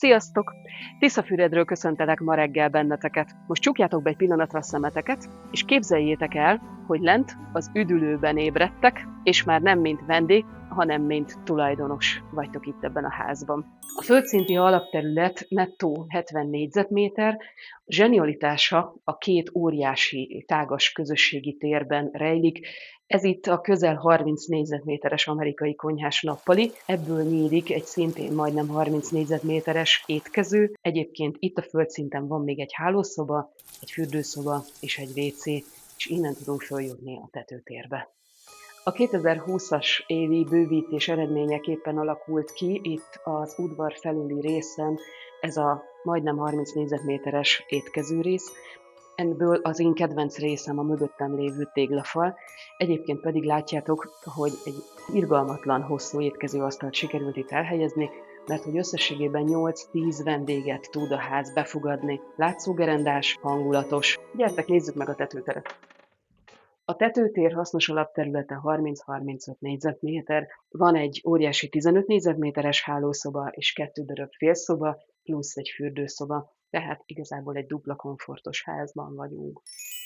Sziasztok! Tiszafüredről köszöntelek ma reggel benneteket. Most csukjátok be egy pillanatra a szemeteket, és képzeljétek el, hogy lent az üdülőben ébredtek, és már nem mint vendég, hanem mint tulajdonos vagytok itt ebben a házban. A földszinti alapterület nettó 70 négyzetméter, zsenialitása a két óriási tágas közösségi térben rejlik. Ez itt a közel 30 négyzetméteres amerikai konyhás nappali, ebből nyílik egy szintén majdnem 30 négyzetméteres étkező. Egyébként itt a földszinten van még egy hálószoba, egy fürdőszoba és egy WC, és innen tudunk följutni a tetőtérbe. A 2020-as évi bővítés eredményeképpen alakult ki itt az udvar felüli részen ez a majdnem 30 négyzetméteres étkezőrész. Ebből az én kedvenc részem a mögöttem lévő téglafal. Egyébként pedig látjátok, hogy egy irgalmatlan hosszú étkezőasztalt sikerült itt elhelyezni, mert hogy összességében 8-10 vendéget tud a ház befogadni. Látszógerendás, hangulatos. Gyertek, nézzük meg a tetőteret! A tetőtér hasznos alapterülete 30-35 négyzetméter, van egy óriási 15 négyzetméteres hálószoba és 2 darab félszoba, plusz egy fürdőszoba, tehát igazából egy dupla komfortos házban vagyunk.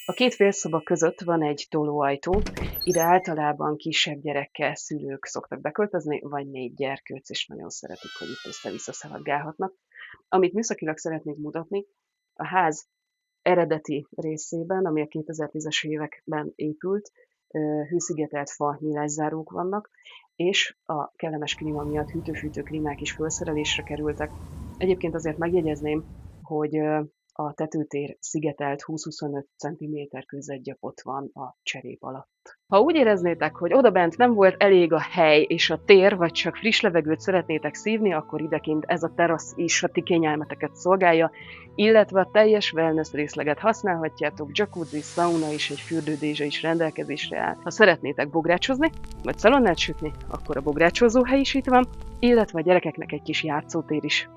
A két félszoba között van egy tolóajtó, ide általában kisebb gyerekkel szülők szoktak beköltözni, vagy 4 gyerkőc, és nagyon szeretik, hogy itt össze-vissza szaladgálhatnak. Amit műszakilag szeretnék mutatni, a ház eredeti részében, ami a 2010-es években épült, hőszigetelt fa nyilászárók vannak, és a kellemes klíma miatt hűtő-fűtő klímák is felszerelésre kerültek. Egyébként azért megjegyezném, hogy a tetőtér szigetelt 20-25 cm kőzetgyapot van a cserép alatt. Ha úgy éreznétek, hogy odabent nem volt elég a hely és a tér, vagy csak friss levegőt szeretnétek szívni, akkor idekint ez a terasz is a ti kényelmeteket szolgálja, illetve a teljes wellness részleget használhatjátok, jacuzzi, sauna és egy fürdődézse is rendelkezésre áll. Ha szeretnétek bográcsozni, vagy szalonnát sütni, akkor a bográcsozóhely is itt van, illetve a gyerekeknek egy kis játszótér is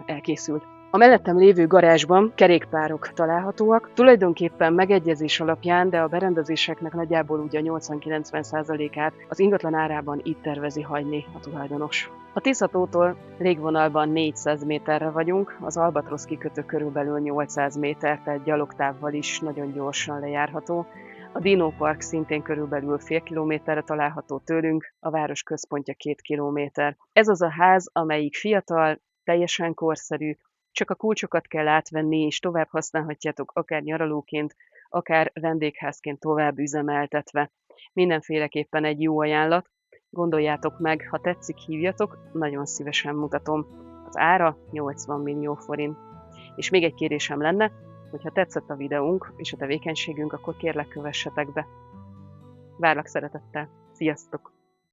elkészült. A mellettem lévő garázsban kerékpárok találhatóak, tulajdonképpen megegyezés alapján, de a berendezéseknek nagyjából ugye 80-90%-át az ingatlan árában itt tervezi hagyni a tulajdonos. A Tiszatótól légvonalban 400 méterre vagyunk, az Albatrosz kikötő körülbelül 800 méter, tehát gyalogtávval is nagyon gyorsan lejárható. A Dino Park szintén körülbelül fél kilométerre található tőlünk, a város központja 2 kilométer. Ez az a ház, amelyik fiatal, teljesen korszerű, csak a kulcsokat kell átvenni, és tovább használhatjátok akár nyaralóként, akár vendégházként tovább üzemeltetve. Mindenféleképpen egy jó ajánlat. Gondoljátok meg, ha tetszik, hívjatok, nagyon szívesen mutatom. Az ára 80 millió forint. És még egy kérésem lenne, hogy ha tetszett a videónk és a tevékenységünk, akkor kérlek kövessetek be. Várlak szeretettel. Sziasztok!